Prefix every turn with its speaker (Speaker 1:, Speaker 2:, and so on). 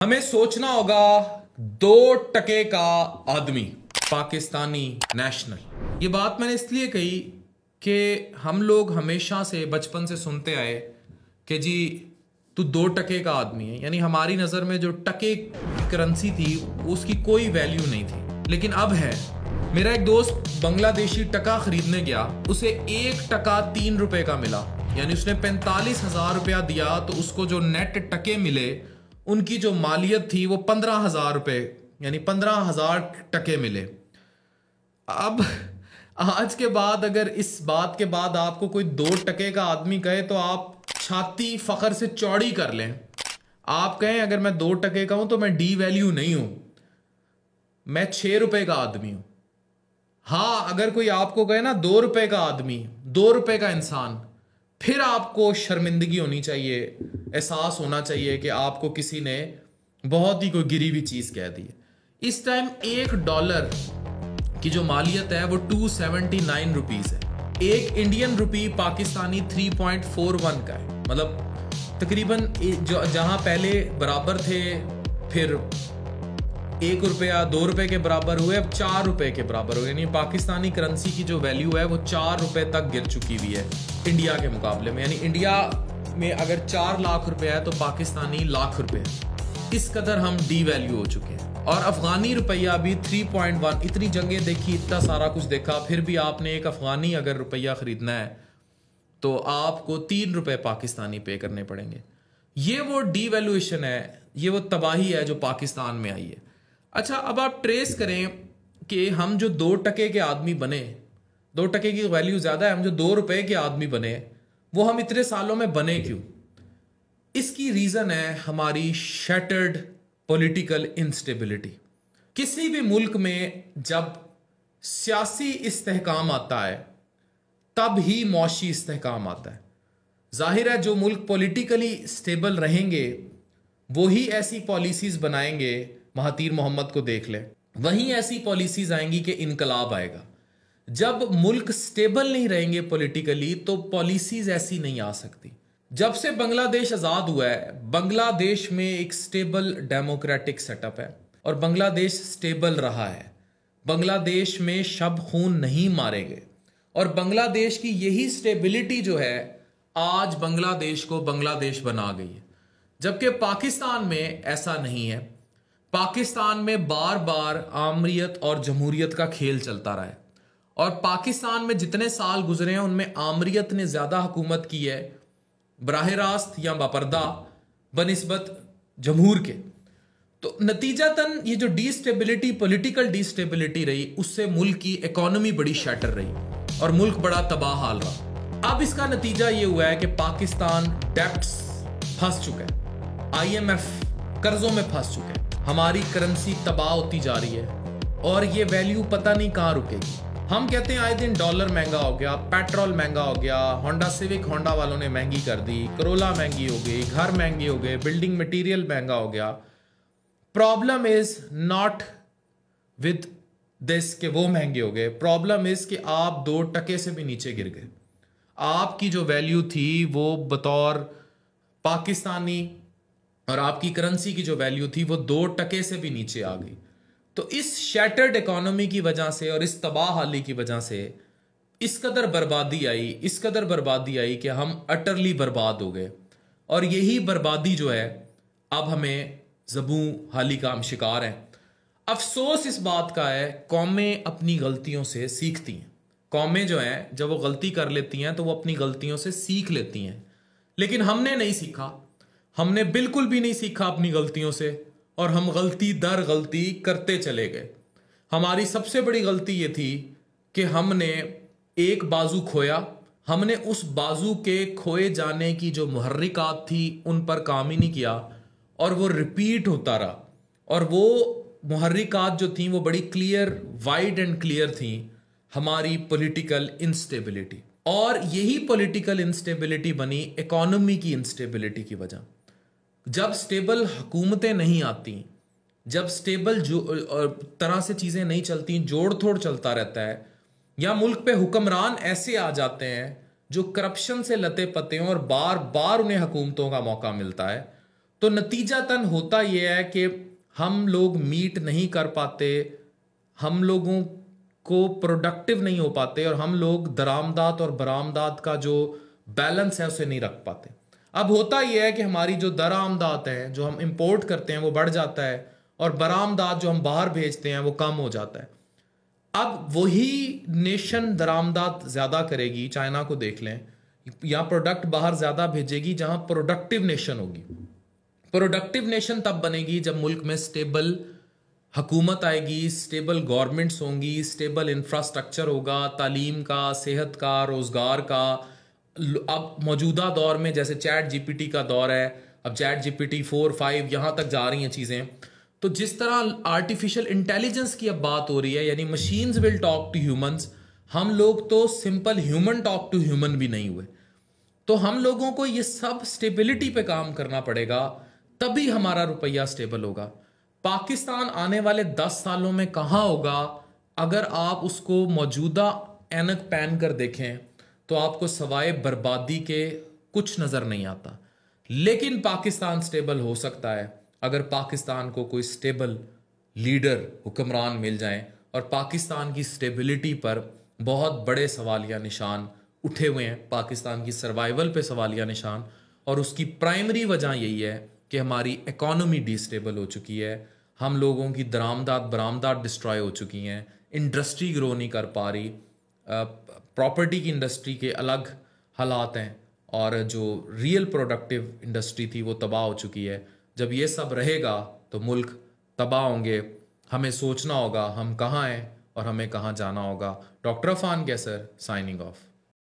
Speaker 1: हमें सोचना होगा 2 टके का आदमी, पाकिस्तानी नेशनल। ये बात मैंने इसलिए कही कि हम लोग हमेशा से बचपन से सुनते आए कि जी तू 2 टके का आदमी है, यानी हमारी नज़र में जो टके करेंसी थी उसकी कोई वैल्यू नहीं थी। लेकिन अब है। मेरा एक दोस्त बांग्लादेशी टका खरीदने गया, उसे 1 टका 3 रुपए का मिला, यानी उसने 45,000 रुपया दिया तो उसको जो नेट टके मिले उनकी जो मालियत थी वो 15,000 रुपये, यानी 15,000 टके मिले। अब आज के बाद अगर इस बात के बाद आपको कोई 2 टके का आदमी कहे तो आप छाती फखर से चौड़ी कर लें। आप कहें अगर मैं 2 टके का हूं तो मैं डी वैल्यू नहीं हूं, मैं 6 रुपए का आदमी हूं। हाँ, अगर कोई आपको कहे ना 2 रुपए का आदमी, 2 रुपए का इंसान, फिर आपको शर्मिंदगी होनी चाहिए, एहसास होना चाहिए कि आपको किसी ने बहुत ही कोई गिरी हुई चीज कह दी है। इस टाइम $1 की जो मालियत है वो 279 रुपीज है। एक इंडियन रुपी पाकिस्तानी 3.41 का है, मतलब तकरीबन जो जहां पहले बराबर थे फिर 1 रुपया 2 रुपए के बराबर हुए, अब 4 रुपए के बराबर हुए, यानी पाकिस्तानी करेंसी की जो वैल्यू है वो 4 रुपए तक गिर चुकी हुई है इंडिया के मुकाबले में। यानी इंडिया में अगर 4 लाख रुपए है तो पाकिस्तानी लाख रुपए है। इस कदर हम डी वैल्यू हो चुके हैं। और अफगानी रुपया भी 3.1, इतनी जंगें देखी, इतना सारा कुछ देखा, फिर भी आपने एक अफगानी अगर रुपया खरीदना है तो आपको 3 रुपए पाकिस्तानी पे करने पड़ेंगे। ये वो डी वैल्यूएशन है, ये वो तबाही है जो पाकिस्तान में आई है। अच्छा, अब आप ट्रेस करें कि हम जो 2 टके के आदमी बने, 2 टके की वैल्यू ज्यादा है, हम जो 2 रुपए के आदमी बने वो हम इतने सालों में बने क्यों? इसकी रीजन है हमारी शैटर्ड पॉलिटिकल इंस्टेबिलिटी। किसी भी मुल्क में जब सियासी इस्तेहकाम आता है तब ही मौशी इस्तेहकाम आता है। जाहिर है जो मुल्क पॉलिटिकली स्टेबल रहेंगे वो ही ऐसी पॉलिसीज बनाएंगे, महातीर मोहम्मद को देख ले, वहीं ऐसी पॉलिसीज आएंगी कि इनकलाब आएगा। जब मुल्क स्टेबल नहीं रहेंगे पॉलिटिकली तो पॉलिसीज ऐसी नहीं आ सकती। जब से बांग्लादेश आजाद हुआ है, बांग्लादेश में एक स्टेबल डेमोक्रेटिक सेटअप है और बांग्लादेश स्टेबल रहा है। बांग्लादेश में शब खून नहीं मारेंगे और बांग्लादेश की यही स्टेबिलिटी जो है आज बांग्लादेश को बांग्लादेश बना गई है। जबकि पाकिस्तान में ऐसा नहीं है। पाकिस्तान में बार बार आमरीत और जमहूरियत का खेल चलता रहा है और पाकिस्तान में जितने साल गुजरे हैं उनमें आमरीत ने ज्यादा हुकूमत की है बराह रास्त या बापर्दा बनिस्बत जमहूर के। तो नतीजतन ये जो डिस्टेबिलिटी, पॉलिटिकल डिस्टेबिलिटी रही, उससे मुल्क की इकोनॉमी बड़ी शैटर रही और मुल्क बड़ा तबाह हाल रहा। अब इसका नतीजा ये हुआ है कि पाकिस्तान डेब्ट्स फंस चुका है, IMF कर्जों में फंस चुका है, हमारी करेंसी तबाह होती जा रही है और ये वैल्यू पता नहीं कहां रुकेगी। हम कहते हैं आए दिन डॉलर महंगा हो गया, पेट्रोल महंगा हो गया, होंडा सिविक होंडा वालों ने महंगी कर दी, करोला महंगी हो गई, घर महंगे हो गए, बिल्डिंग मटेरियल महंगा हो गया। Problem is not with this कि वो महंगे हो गए, प्रॉब्लम इज कि आप 2 टके से भी नीचे गिर गए। आपकी जो वैल्यू थी वो बतौर पाकिस्तानी और आपकी करेंसी की जो वैल्यू थी वो 2 टके से भी नीचे आ गई। तो इस शैटर्ड इकोनॉमी की वजह से और इस तबाह हाली की वजह से इस कदर बर्बादी आई, इस कदर बर्बादी आई कि हम अटरली बर्बाद हो गए। और यही बर्बादी जो है अब हमें ज़बूं हाली का हम शिकार हैं। अफसोस इस बात का है कौमें अपनी गलतियों से सीखती हैं। कौमें जो हैं जब वो गलती कर लेती हैं तो वो अपनी गलतियों से सीख लेती हैं, लेकिन हमने नहीं सीखा। हमने बिल्कुल भी नहीं सीखा अपनी गलतियों से और हम गलती दर गलती करते चले गए। हमारी सबसे बड़ी गलती ये थी कि हमने एक बाजू खोया, हमने उस बाजू के खोए जाने की जो मुहर्रिकात थी उन पर काम ही नहीं किया और वो रिपीट होता रहा। और वो मुहर्रिकात जो थी वो बड़ी क्लियर, वाइड एंड क्लियर थी, हमारी पॉलिटिकल इंस्टेबिलिटी। और यही पॉलिटिकल इंस्टेबिलिटी बनी इकोनॉमी की इंस्टेबिलिटी की वजह। जब स्टेबल हुकूमतें नहीं आती, जब स्टेबल जो तरह से चीज़ें नहीं चलती, जोड़ तोड़ चलता रहता है, या मुल्क पे हुक्मरान ऐसे आ जाते हैं जो करप्शन से लते पते हैं और बार बार उन्हें हुकूमतों का मौका मिलता है, तो नतीजातन होता यह है कि हम लोग मीट नहीं कर पाते, हम लोगों को प्रोडक्टिव नहीं हो पाते, और हम लोग दरामदात और बरामदात का जो बैलेंस है उसे नहीं रख पाते। अब होता यह है कि हमारी जो दरामदात है, जो हम इंपोर्ट करते हैं, वो बढ़ जाता है, और बरामदात जो हम बाहर भेजते हैं वो कम हो जाता है। अब वही नेशन दरामदात ज़्यादा करेगी, चाइना को देख लें, या प्रोडक्ट बाहर ज़्यादा भेजेगी जहां प्रोडक्टिव नेशन होगी। प्रोडक्टिव नेशन तब बनेगी जब मुल्क में स्टेबल हुकूमत आएगी, स्टेबल गवर्नमेंट्स होंगी, स्टेबल इंफ्रास्ट्रक्चर होगा, तालीम का, सेहत का, रोज़गार का। अब मौजूदा दौर में जैसे चैट जीपीटी का दौर है, अब चैट जीपीटी 4, 5 यहाँ तक जा रही हैं चीज़ें। तो जिस तरह आर्टिफिशियल इंटेलिजेंस की अब बात हो रही है, यानी machines will talk to humans, हम लोग तो simple human talk to human भी नहीं हुए। तो हम लोगों को ये सब स्टेबिलिटी पे काम करना पड़ेगा, तभी हमारा रुपया स्टेबल होगा। पाकिस्तान आने वाले 10 सालों में कहाँ होगा, अगर आप उसको मौजूदा ऐनक पहन कर देखें तो आपको सवाए बर्बादी के कुछ नज़र नहीं आता। लेकिन पाकिस्तान स्टेबल हो सकता है अगर पाकिस्तान को कोई स्टेबल लीडर, हुक्मरान मिल जाएं। और पाकिस्तान की स्टेबिलिटी पर बहुत बड़े सवालिया निशान उठे हुए हैं, पाकिस्तान की सर्वाइवल पे सवालिया निशान। और उसकी प्राइमरी वजह यही है कि हमारी इकॉनमी डिस्टेबल हो चुकी है, हम लोगों की दरामदात बरामदात डिस्ट्रॉय हो चुकी हैं, इंडस्ट्री ग्रो नहीं कर पा रही, प्रॉपर्टी की इंडस्ट्री के अलग हालात हैं, और जो रियल प्रोडक्टिव इंडस्ट्री थी वो तबाह हो चुकी है। जब ये सब रहेगा तो मुल्क तबाह होंगे। हमें सोचना होगा हम कहाँ हैं और हमें कहाँ जाना होगा। डॉक्टर अफान कैसर, साइनिंग ऑफ।